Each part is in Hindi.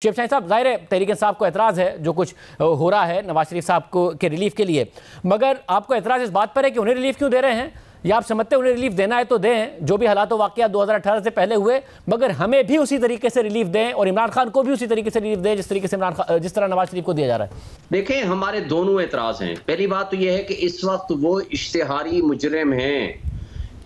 शेख शाहीन साहब, जाहिर है तहरीक इंसाफ को एतराज़ है जो कुछ हो रहा है नवाज शरीफ साहब को के रिलीफ के लिए, मगर आपको एतराज़ इस बात पर है कि उन्हें रिलीफ क्यों दे रहे हैं, या आप समझते हैं उन्हें रिलीफ देना है तो दें, जो भी हालात वाक़या 2018 से पहले हुए, मगर हमें भी उसी तरीके से रिलीफ दें और इमरान खान को भी उसी तरीके से रिलीफ दें जिस तरीके से जिस तरह नवाज शरीफ को दिया जा रहा है। देखें, हमारे दोनों एतराज़ हैं। पहली बात तो यह है कि इस वक्त वो इश्तिहारी मुजरिम हैं।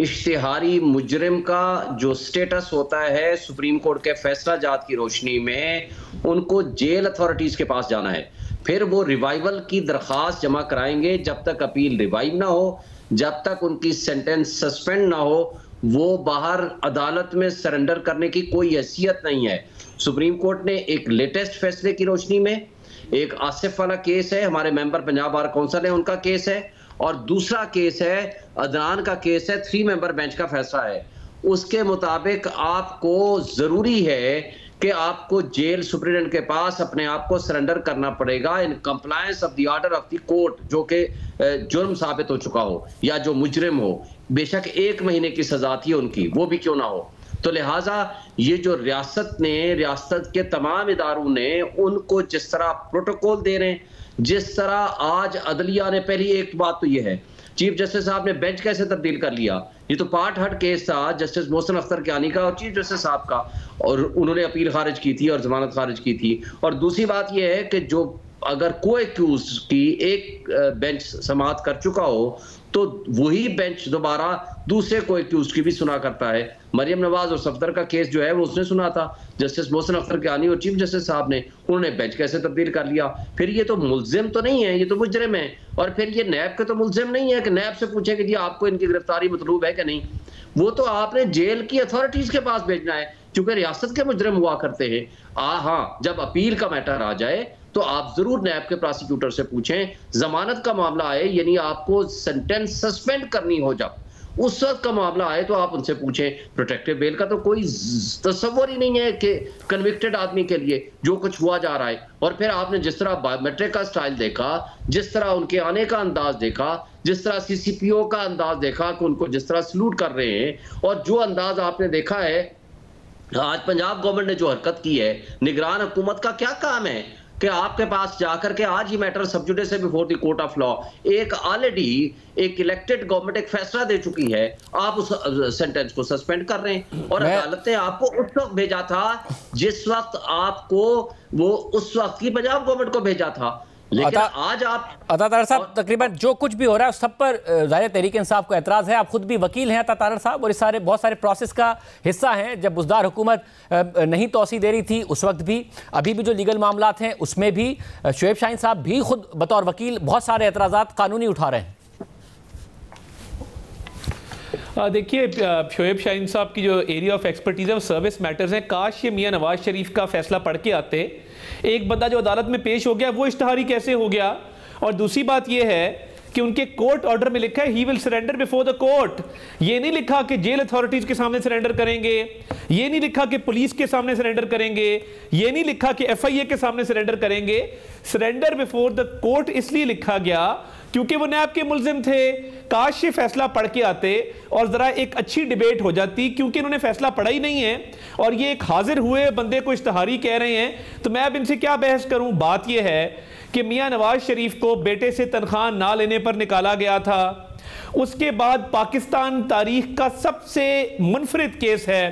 इश्तिहारी मुजरिम का जो स्टेटस होता है सुप्रीम कोर्ट के फैसला जात की रोशनी में, उनको जेल अथॉरिटीज के पास जाना है, फिर वो रिवाइवल की दरख्वास्त जमा कराएंगे। जब तक अपील रिवाइव ना हो, जब तक उनकी सेंटेंस सस्पेंड ना हो, वो बाहर अदालत में सरेंडर करने की कोई हैसियत नहीं है। सुप्रीम कोर्ट ने एक लेटेस्ट फैसले की रोशनी में, एक आसिफ वाला केस है, हमारे मेंबर पंजाब बार काउंसिल है, उनका केस है, और दूसरा केस है अदनान का केस है, 3 मेंबर बेंच का फैसला है। उसके मुताबिक आपको जरूरी है कि आपको जेल सुप्रीडेंट के पास अपने आप को सरेंडर करना पड़ेगा in compliance of the order of the court, जो कि जुर्म साबित हो चुका हो या जो मुजरिम हो, बेशक 1 महीने की सजा थी उनकी, वो भी क्यों ना हो। तो लिहाजा ये जो रियासत के तमाम इदारों ने उनको जिस तरह प्रोटोकॉल दे रहे हैं, जिस तरह आज अदलिया ने, पहली एक बात तो ये है, चीफ जस्टिस साहब ने बेंच कैसे तब्दील कर लिया। ये तो पार्ट हट केस था जस्टिस मोहसिन अख्तर कियानी का और चीफ जस्टिस साहब का, और उन्होंने अपील खारिज की थी और जमानत खारिज की थी। और दूसरी बात यह है कि जो अगर कोई एक्यूज की एक बेंच समाअत कर चुका हो तो वही बेंच दोबारा दूसरे को एक्यूज की भी सुना करता है। मरियम नवाज और सफदर का केस जो है वो उसने सुना था, जस्टिस मोहसिन अख्तर कियानी और चीफ जस्टिस साहब ने, उन्होंने बेंच कैसे तब्दील कर लिया। फिर ये तो मुल्जिम तो नहीं है, ये तो मुजरिम है। और फिर ये नैब के तो मुल्जिम नहीं है कि नैब से पूछे कि जी आपको इनकी गिरफ्तारी मतलूब है कि नहीं। वो तो आपने जेल की अथॉरिटीज के पास भेजना है, चूंकि रियासत के मुजरिम हुआ करते हैं। हाँ, जब अपील का मैटर आ जाए तो आप जरूर नैब के प्रोसिक्यूटर से पूछें। जमानत का मामला आए, यानी आपको सेंटेंस सस्पेंड करनी हो, जब उस वक्त का मामला आए तो आप उनसे पूछें। प्रोटेक्टिव बेल का तो कोई तस्वर ही नहीं है कि कन्विक्टेड आदमी के लिए जो कुछ हुआ जा रहा है। और फिर आपने जिस तरह बायोमेट्रिक का स्टाइल देखा, जिस तरह उनके आने का अंदाज देखा, जिस तरह सीसीपीओ का अंदाज देखा कि उनको जिस तरह सलूट कर रहे हैं, और जो अंदाज आपने देखा है आज पंजाब गवर्नमेंट ने जो हरकत की है, निगरान हुकूमत का क्या काम है कि आपके पास जाकर के आज ही मैटर सब जुडिस before the court of law, एक ऑलरेडी एक इलेक्टेड गवर्नमेंट एक फैसला दे चुकी है, आप उस सेंटेंस को सस्पेंड कर रहे हैं। और अदालत ने आपको उस वक्त भेजा था जिस वक्त आपको वो उस वक्त की पंजाब गवर्नमेंट को भेजा था। लेकिन आज आप अता साहब, तकरीबन जो कुछ भी हो रहा है उस सब पर ज़ाहिर तहरीक इंसाफ को एतराज़ है। आप खुद भी वकील हैं अता साहब, और इस बहुत सारे प्रोसेस का हिस्सा हैं। जब बुज़दार हुकूमत नहीं तौसी दे रही थी उस वक्त भी, अभी भी जो लीगल मामलात हैं उसमें भी शेख शाहीन साहब भी खुद बतौर वकील बहुत सारे एतराज़ात कानूनी उठा रहे हैं। देखिए, शोएब शाहीन साहब की जो एरिया ऑफ एक्सपर्टीज़ है वो सर्विस मैटर्स है। काश ये मियां नवाज शरीफ का फैसला पढ़ के आते। एक बंदा जो अदालत में पेश हो गया वो इश्तिहारी कैसे हो गया। और दूसरी बात ये है कि उनके कोर्ट ऑर्डर में लिखा है he will surrender before the court. ये नहीं लिखा कि जेल अथॉरिटीज के सामने सरेंडर करेंगे, ये नहीं लिखा कि पुलिस के सामने सरेंडर करेंगे, ये नहीं लिखा कि एफआईए के सामने सरेंडर करेंगे। सरेंडर बिफोर द कोर्ट इसलिए लिखा गया क्योंकि वो नैब के मुल्जिम थे। काश ये फैसला पढ़ के आते और जरा एक अच्छी डिबेट हो जाती, क्योंकि इन्होंने फैसला पढ़ा ही नहीं है और ये एक हाजिर हुए बंदे को इश्तिहारी कह रहे हैं। तो मैं अब इनसे क्या बहस करूं। बात यह है कि मियां नवाज शरीफ को बेटे से तनख्वाह ना लेने पर निकाला गया था। उसके बाद पाकिस्तान तारीख का सबसे मुनफरिद केस है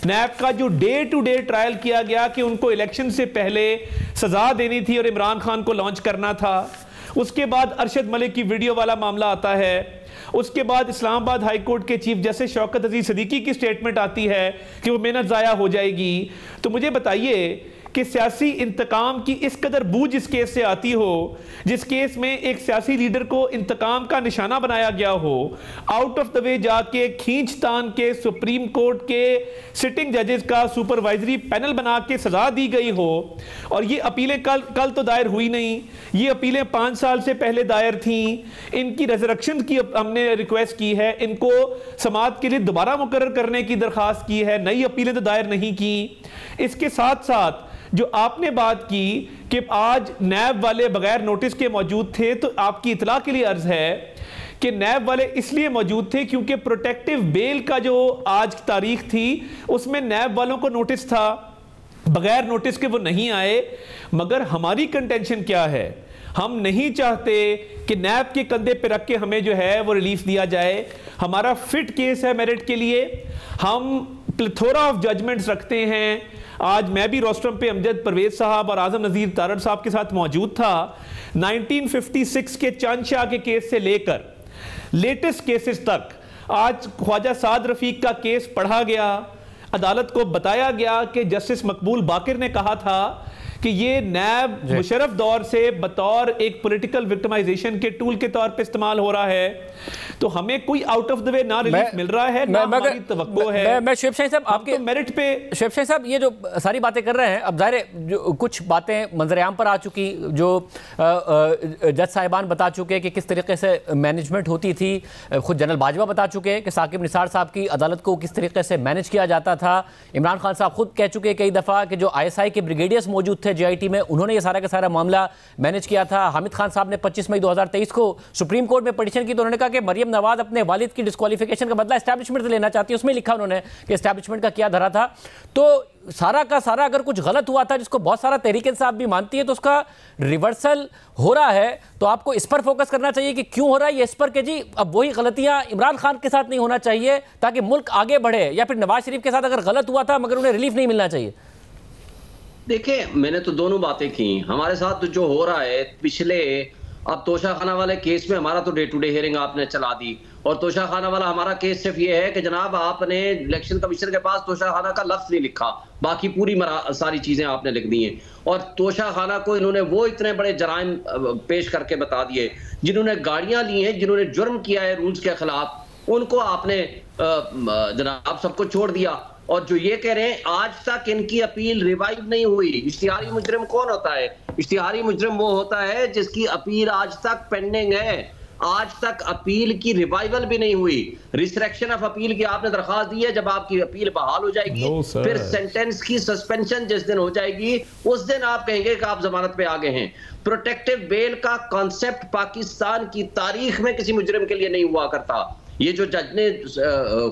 नैब का, जो डे टू डे ट्रायल किया गया कि उनको इलेक्शन से पहले सजा देनी थी और इमरान खान को लॉन्च करना था। उसके बाद अरशद मलिक की वीडियो वाला मामला आता है। उसके बाद इस्लामाबाद हाई कोर्ट के चीफ जस्टिस शौकत अजीज सिद्दीकी की स्टेटमेंट आती है कि वो मेहनत ज़ाया हो जाएगी। तो मुझे बताइए कि सियासी इंतकाम की इस कदर बूझ इस केस से आती हो, जिस केस में एक सियासी लीडर को इंतकाम का निशाना बनाया गया हो, आउट ऑफ द वे जाके खींचतान के सुप्रीम कोर्ट के सिटिंग जजेस का सुपरवाइजरी पैनल बना के सजा दी गई हो। और ये अपीलें कल तो दायर हुई नहीं, ये अपीलें 5 साल से पहले दायर थीं। इनकी रेजरेक्शन की हमने रिक्वेस्ट की है, इनको समाअत के लिए दोबारा मुकर्रर करने की दरख्वास्त की है, नई अपीलें तो दायर नहीं की। इसके साथ साथ जो आपने बात की कि आज नैब वाले बगैर नोटिस के मौजूद थे, तो आपकी इतला के लिए अर्ज है कि नैब वाले इसलिए मौजूद थे क्योंकि प्रोटेक्टिव बेल का जो आज तारीख थी उसमें नैब वालों को नोटिस था बगैर नोटिस के वो नहीं आए। मगर हमारी कंटेंशन क्या है, हम नहीं चाहते कि नैब के कंधे पे रख के हमें जो है वो रिलीफ दिया जाए। हमारा फिट केस है मेरिट के लिए, हम प्लेथोरा ऑफ जजमेंट्स रखते हैं। आज मैं भी रोस्ट्रम पे अमजद परवेज साहब और आजम नज़ीर तारड़ साहब के साथ मौजूद था। 1956 के चांद शाह के केस से लेकर लेटेस्ट केसेस तक आज ख्वाजा साद रफीक का केस पढ़ा गया। अदालत को बताया गया कि जस्टिस मकबूल बाकिर ने कहा था कि ये नैब मुशर्रफ दौर से बतौर एक पॉलिटिकल विक्टिमाइजेशन के टूल के तौर पे इस्तेमाल हो रहा है। तो हमें कोई आउट ऑफ द वे ना रिलीफ मिल रहा है, ना हमारी तवक्को है। मैं शुएब शाहीन साहब आपके तो मेरिट पे शुएब शाहीन साहब ये जो सारी बातें कर रहे हैं, अब जाहिर है जो कुछ बातें मंजर-ए-आम पर आ चुकी, जो जज साहिबान बता चुके कि किस तरीके से मैनेजमेंट होती थी, खुद जनरल बाजवा बता चुके कि साकिब निसार साहब की अदालत को किस तरीके से मैनेज किया जाता था। इमरान खान साहब खुद कह चुके कई दफ़ा कि जो ISI के ब्रिगेडियर्स मौजूद थे JIT में, उन्होंने ये सारा का सारा मामला मैनेज किया था। हामिद खान साहब ने 25 मई 2023 को सुप्रीम कोर्ट में पिटीशन की तो उन्होंने कहा कि मरियम नवाज अपने वालिद की डिस्क्वालिफिकेशन का बदला एस्टैब्लिशमेंट से लेना चाहती है। उसमें लिखा उन्होंने कि एस्टैब्लिशमेंट का क्या धरा था। तो सारा का सारा अगर कुछ गलत हुआ था, जिसको बहुत सारा तहरीक इंसाफ भी मानती है, तो उसका रिवर्सल हो रहा है। तो आपको इस पर फोकस करना चाहिए कि क्यों हो रहा है ये, इस पर कि जी अब वही गलतियां इमरान खान के साथ नहीं होना चाहिए ताकि मुल्क आगे बढ़े, या फिर नवाज शरीफ के साथ अगर गलत हुआ था मगर उन्हें रिलीफ नहीं मिलना चाहिए। देखिए, मैंने तो दोनों बातें की। हमारे साथ तो जो हो रहा है पिछले, अब तोशा खाना वाले केस में हमारा तो डे टू डे हियरिंग आपने चला दी, और तोशा खाना वाला हमारा केस सिर्फ ये है कि जनाब आपने इलेक्शन कमीशन के पास तोशा खाना का लफ्ज नहीं लिखा, बाकी पूरी सारी चीजें आपने लिख दी हैं। और तोशा खाना को इन्होंने वो इतने बड़े जराइम पेश करके बता दिए, जिन्होंने गाड़ियां ली हैं, जिन्होंने जुर्म किया है रूल्स के खिलाफ, उनको आपने जनाब सबको छोड़ दिया। और जो ये कह रहे हैं आज तक इनकी अपील रिवाइव नहीं हुई। इश्तिहारी मुजरिम कौन होता है? इश्तिहारी मुजरिम वो होता है जिसकी अपील आज तक पेंडिंग है। आज तक अपील की रिवाइवल भी नहीं हुई। रिसरेक्शन ऑफ अपील की आपने दरखास्त दी है, जब आपकी अपील बहाल हो जाएगी फिर सेंटेंस की सस्पेंशन जिस दिन हो जाएगी उस दिन आप कहेंगे कि आप जमानत पे आ गए हैं। प्रोटेक्टिव बेल का कॉन्सेप्ट पाकिस्तान की तारीख में किसी मुजरिम के लिए नहीं हुआ करता। ये जो जज ने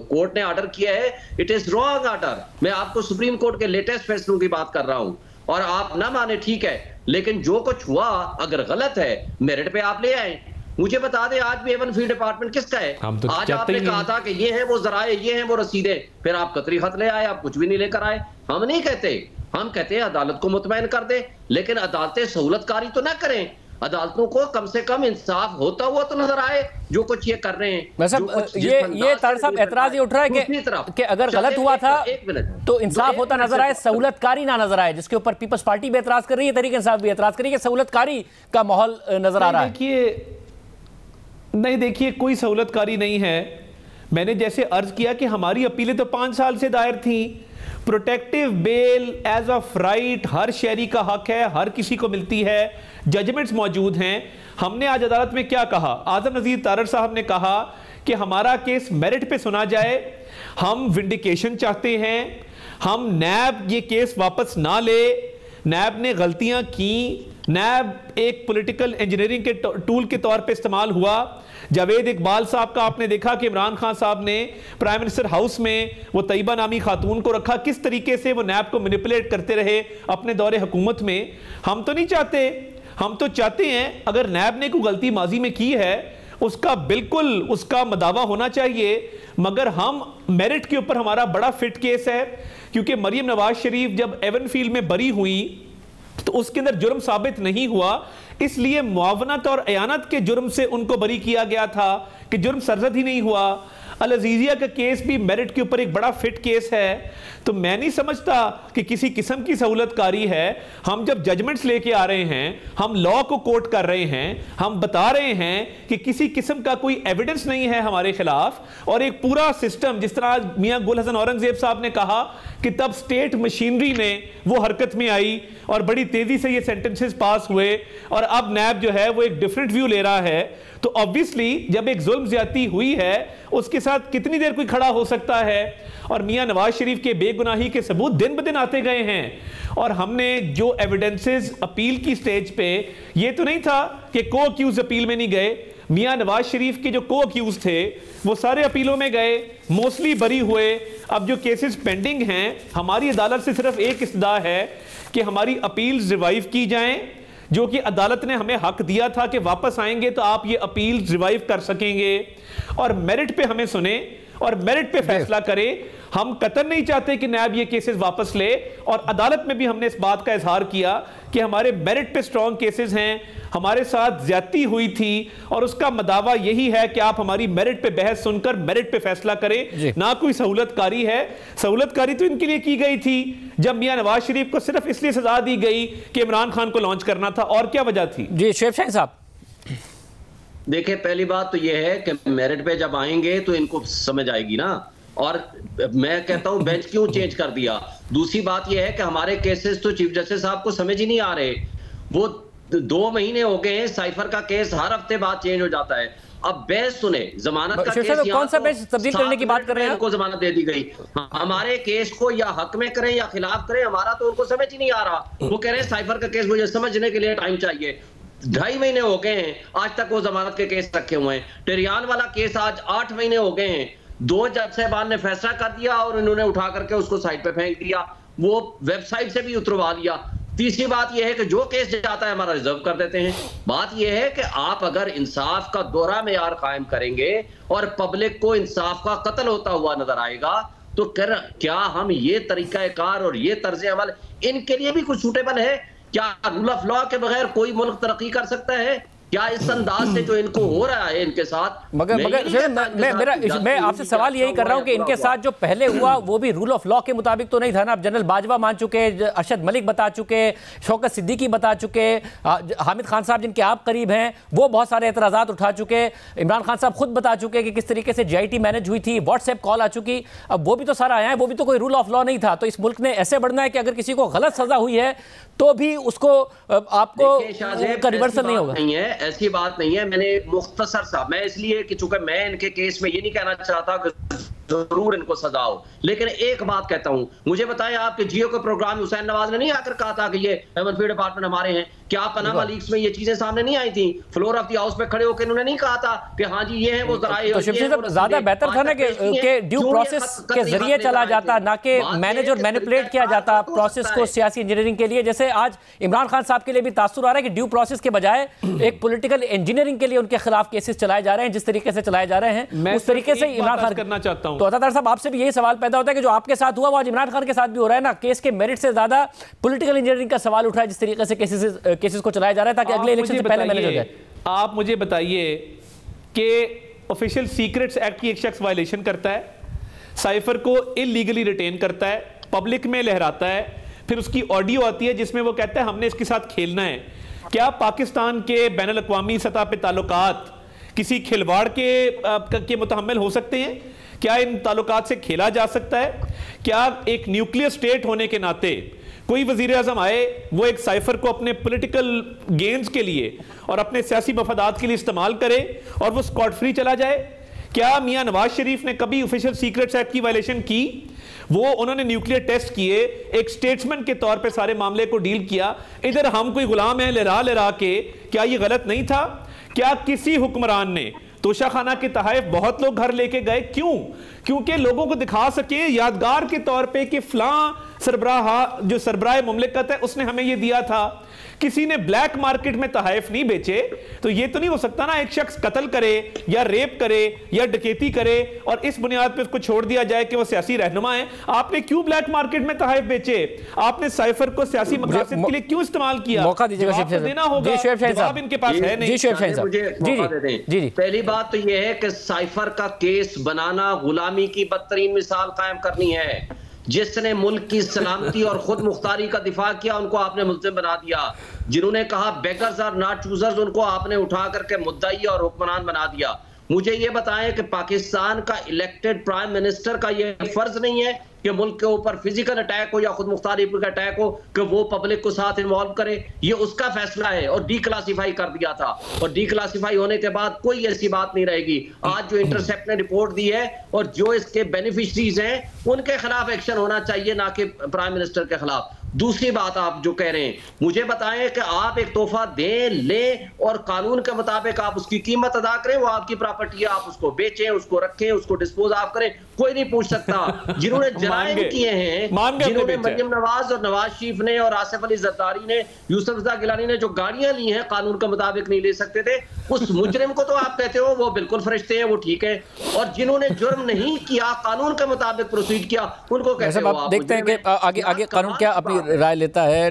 कोर्ट ने ऑर्डर किया है, इट इज रॉन्ग ऑर्डर। मैं आपको सुप्रीम कोर्ट के लेटेस्ट फैसलों की बात कर रहा हूं, और आप ना माने ठीक है, लेकिन जो कुछ हुआ अगर गलत है मेरिट पे आप ले आए। मुझे बता दें आज भी एवन फील्ड डिपार्टमेंट किसका है? तो आज आपने कहा था कि ये है वो जराए, ये है वो रसीदें, फिर आप कतरी खत ले आए, आप कुछ भी नहीं लेकर आए। हम नहीं कहते, हम कहते हैं अदालत को मुतमैन कर दे, लेकिन अदालतें सहूलतकारी तो ना करें। अदालतों को कम से कम इंसाफ होता हुआ तो नजर आए जो कुछ ये कर रहे हैं। ये तारड़ साहब एतराज ये उठ रहा है कि अगर गलत हुआ था तो इंसाफ होता नजर आए, सहूलतकारी ना नजर आए, जिसके ऊपर पीपल्स पार्टी भी एतराज कर रही है, तहरीक इंसाफ भी एतराज कर रही है, सहूलतकारी का माहौल नजर आ रहा है। नहीं देखिए, कोई सहूलतकारी नहीं है। मैंने जैसे अर्ज किया कि हमारी अपीलें तो 5 साल से दायर थी। Protective bail as of right हर शहरी का हक है, हर किसी को मिलती है, जजमेंट्स मौजूद हैं। हमने आज अदालत में क्या कहा? आजम नज़ीर तारड़ साहब ने कहा कि हमारा केस मेरिट पे सुना जाए, हम विंडिकेशन चाहते हैं, हम नैब ये केस वापस ना ले, नैब ने गलतियां की, नैब एक पॉलिटिकल इंजीनियरिंग के टूल के तौर पे इस्तेमाल हुआ। जावेद इकबाल साहब का आपने देखा कि इमरान खान साहब ने प्राइम मिनिस्टर हाउस में वो तैयबा नामी खातून को रखा, किस तरीके से वो नैब को मैनिपुलेट करते रहे अपने दौरे हुकूमत में। हम तो नहीं चाहते, हम तो चाहते हैं अगर नैब ने कोई गलती माजी में की है उसका बिल्कुल उसका मदावा होना चाहिए, मगर हम मेरिट के ऊपर हमारा बड़ा फिट केस है, क्योंकि मरियम नवाज शरीफ जब एवनफील्ड में बरी हुई तो उसके अंदर जुर्म साबित नहीं हुआ, इसलिए मुआवनत और अयानत के जुर्म से उनको बरी किया गया था कि जुर्म सरजद ही नहीं हुआ। अल अजीजिया का केस भी मेरिट के ऊपर एक बड़ा फिट केस है। तो मैं नहीं समझता कि किसी किस्म की सहूलतकारी है। हम जब जजमेंट्स लेके आ रहे हैं, हम लॉ को कोट कर रहे हैं, हम बता रहे हैं कि किसी किस्म का कोई एविडेंस नहीं है हमारे खिलाफ, और एक पूरा सिस्टम जिस तरह मियां गुल हसन औरंगजेब साहब ने कहा कि तब स्टेट मशीनरी ने वो हरकत में आई और बड़ी तेजी से ये सेंटेंसेस पास हुए, और अब नैब जो है वो एक डिफरेंट व्यू ले रहा है। तो ऑब्वियसली जब एक जुल्म ज्यादती हुई है उसके साथ कितनी देर कोई खड़ा हो सकता है? और मियां नवाज शरीफ के बेगुनाही के सबूत दिन ब दिन आते गए हैं, और हमने जो एविडेंसेस अपील की स्टेज पे, ये तो नहीं था कि को अक्यूज अपील में नहीं गए। मियां नवाज शरीफ के जो को अक्यूज थे वो सारे अपीलों में गए, मोस्टली बरी हुए। अब जो केसेस पेंडिंग हैं, हमारी अदालत से सिर्फ एक इस्तदा है कि हमारी अपील्स रिवाइव की जाएं, जो कि अदालत ने हमें हक दिया था कि वापस आएंगे तो आप ये अपील रिवाइव कर सकेंगे और मेरिट पे हमें सुने और मेरिट पे फैसला करें। हम कतई नहीं चाहते कि नैब ये केसेस वापस ले, और अदालत में भी हमने इस बात का इजहार किया कि हमारे मेरिट पे स्ट्रॉन्ग केसेस हैं, हमारे साथ ज्यादती हुई थी और उसका मदावा यही है कि आप हमारी मेरिट पे बहस सुनकर मेरिट पे फैसला करें, ना कोई सहूलतकारी है। सहूलतकारी तो इनके लिए की गई थी जब मियां नवाज शरीफ को सिर्फ इसलिए सजा दी गई कि इमरान खान को लॉन्च करना था, और क्या वजह थी? जी शोएब शाहीन साहब, देखिए पहली बात तो यह है कि मेरिट पे जब आएंगे तो इनको समझ आएगी ना, और मैं कहता हूं बेंच क्यों चेंज कर दिया। दूसरी बात यह है कि हमारे केसेस तो चीफ जस्टिस साहब को समझ ही नहीं आ रहे। वो 2 महीने हो गए हैं, साइफर का केस हर हफ्ते बाद चेंज हो जाता है। अब बेंच सुने, जमानत का केस कौन सा बेंच तब्दील करने की बात कर रहे हैं? उनको जमानत दे दी गई, हमारे केस को या हक में करें या खिलाफ करें, हमारा तो उनको समझ ही नहीं आ रहा। वो कह रहे हैं साइफर का केस मुझे समझने के लिए टाइम चाहिए। 2.5 महीने हो गए हैं, आज तक वो जमानत के केस रखे हुए हैं। टिरियान वाला केस आज 8 महीने हो गए हैं, 2 जज साहबान ने फैसला कर दिया और इन्होंने उठा करके उसको साइड पे फेंक दिया, वो वेबसाइट से भी उतरवा लिया। तीसरी बात यह है कि जो केस जाता है हमारा रिजर्व कर देते हैं। बात यह है कि आप अगर इंसाफ का दोहरा मेयार कायम करेंगे और पब्लिक को इंसाफ का कत्ल होता हुआ नजर आएगा तो क्या हम ये तरीकाकार और ये तर्ज अमल इनके लिए भी कुछ सूटेबल है? क्या रूल ऑफ लॉ के बगैर कोई मुल्क तरक्की कर सकता है? क्या इस अंदाज से जो इनको हो रहा है इनके साथ? मैं आपसे सवाल यही कर रहा हूं कि इनके साथ जो पहले हुआ वो भी रूल ऑफ लॉ के मुताबिक तो नहीं था ना। आप जनरल बाजवा मान चुके, अरशद मलिक बता चुके, शौकत सिद्दीकी बता चुके, हामिद खान साहब जिनके आप करीब हैं वो बहुत सारे एतराज़ात उठा चुके, इमरान खान साहब खुद बता चुके कि किस तरीके से JIT मैनेज हुई थी, व्हाट्सएप कॉल आ चुकी। अब वो भी तो सारा आया है, वो भी तो कोई रूल ऑफ लॉ नहीं था। तो इस मुल्क ने ऐसे बढ़ना है कि अगर किसी को गलत सजा हुई है तो भी उसको आपको रिवर्सल नहीं होगा? नहीं है, ऐसी बात नहीं है। मैंने मुख्तसर सा, मैं इसलिए कि चूंकि मैं इनके केस में ये नहीं कहना चाहता कि जरूर इनको सजा हो, लेकिन एक बात कहता हूं, मुझे बताएं आपके जियो के प्रोग्राम में हुसैन नवाज ने नहीं आकर कहा था कि ये हेमंत डिपार्टमेंट हमारे हैं? क्या पनामा लीक्स में ये चीजें सामने नहीं आई थी? फ्लोर ऑफ द हाउस पे खड़े होकर इन्होंने नहीं कहा था कि हाँ जी ये है वो जराए? तो ज्यादा बेहतर था ना कि ड्यू प्रोसेस के जरिए चला जाता, ना कि मैनेज और मैनिपुलेट किया जाता प्रोसेस को सियासी इंजीनियरिंग के लिए। जैसे आज इमरान खान साहब के लिए भी तासुर आ रहा है कि ड्यू प्रोसेस के बजाय एक पॉलिटिकल इंजीनियरिंग के लिए उनके खिलाफ केसेस चलाए जा रहे हैं, जिस तरीके से चलाए जा रहे हैं उस तरीके से इमरान खान करना चाहता हूं। तो अतातार साहब आपसे भी यही सवाल पैदा होता है कि जो आपके साथ हुआ वो आज इमरान खान के साथ भी हो रहा है ना। केस के मेरिट से ज्यादा पॉलिटिकल इंजीनियरिंग का सवाल उठा है जिस तरीके से केसेस को चलाया जा रहा है ताकि अगले इलेक्शन से पहले मैनेज हो जाए। आप मुझे बताइए कि ऑफिशियल सीक्रेट्स एक्ट की एक शख्स वायलेशन करता है, साइफर को इलीगली रिटेन करता है, पब्लिक में लहराता है, फिर उसकी ऑडियो आती है जिसमें वो कहता है हमने इसके साथ खेलना है। क्या पाकिस्तान के बैनुल अक़वामी सतह पे ताल्लुकात किसी खिलवाड़ के मुतहम्मिल हो सकते हैं? क्या इन ताल्लुकात से खेला जा सकता है? क्या एक न्यूक्लियर स्टेट होने के नाते कोई वजीर आजम आए, वो एक साइफर को अपने पॉलिटिकल गेन्स के लिए और अपने सियासी मफादात के लिए इस्तेमाल करे और वो स्कॉट फ्री चला जाए? क्या मियां नवाज शरीफ ने कभी ऑफिशियल सीक्रेट्स एक्ट की वायलेशन की? वो उन्होंने न्यूक्लियर टेस्ट किए, एक स्टेट्समैन के तौर पे सारे मामले को डील किया। इधर हम कोई गुलाम है लहरा के, क्या ये गलत नहीं था? क्या किसी हुक्मरान ने तोशाखाना के तहफ़ बहुत लोग घर लेके गए? क्यों? क्योंकि लोगों को दिखा सके यादगार के तौर पे कि फलां सरबराह जो सरबराह मुमलिकत है उसने हमें ये दिया था। किसी ने ब्लैक मार्केट में तहफ़ नहीं बेचे। तो ये तो नहीं हो सकता ना एक शख्स कत्ल करे या रेप करे या डकैती करे और इस बुनियाद पे उसको छोड़ दिया जाए कि वो सियासी रहनुमा है। आपने क्यों ब्लैक मार्केट में तहफ़ बेचे? आपने साइफर को सियासी मकसद के लिए क्यों इस्तेमाल किया? मौका दीजिएगा, देना होगा, जवाब इनके पास है नहीं। जी, पहली बात तो यह है कि साइफर का केस बनाना गुलामी की बदतरीन मिसाल कायम करनी है। जिसने मुल्क की सलामती और खुद मुख्तारी का दिफा किया उनको आपने मुल्ज़िम बना दिया। जिन्होंने कहा बेगर्स आर नॉट चूजर्स उनको आपने उठा करके मुद्दाई और हुक्मरान बना दिया। मुझे ये बताएं कि पाकिस्तान का इलेक्टेड प्राइम मिनिस्टर का ये फर्ज नहीं है कि मुल्क के ऊपर फिजिकल अटैक हो या खुद मुख्तारी का अटैक हो कि वो पब्लिक को साथ इन्वॉल्व करे? ये उसका फैसला है और डीक्लासिफाई कर दिया था और डीक्लासिफाई होने के बाद कोई ऐसी बात नहीं रहेगी। आज जो इंटरसेप्ट ने रिपोर्ट दी है और जो इसके बेनिफिशरीज हैं उनके खिलाफ एक्शन होना चाहिए, ना कि प्राइम मिनिस्टर के खिलाफ। दूसरी बात आप जो कह रहे हैं, मुझे बताएं कि आप एक तोहफा दें, लें और कानून के मुताबिक आप उसकी कीमत अदा करें, वो आपकी प्रॉपर्टी है, आप उसको बेचें, उसको रखें, उसको डिस्पोज आप करें, कोई नहीं पूछ सकता। जिन्होंने जराइम किए हैं, जिन्होंने मरियम नवाज और नवाज शरीफ ने और आसिफ अली जरदारी ने, यूसुफ रज़ा गिलानी ने जो गाड़ियां ली हैं कानून के मुताबिक नहीं ले सकते थे, उस मुजरिम को तो आप कहते हो वो बिल्कुल फरिश्ते हैं, वो ठीक है, और जिन्होंने जुर्म नहीं किया, कानून के मुताबिक प्रोसीड किया, उनको कैसे हो आप? देखते हैं कि आगे कानून क्या अपनी राय लेता है।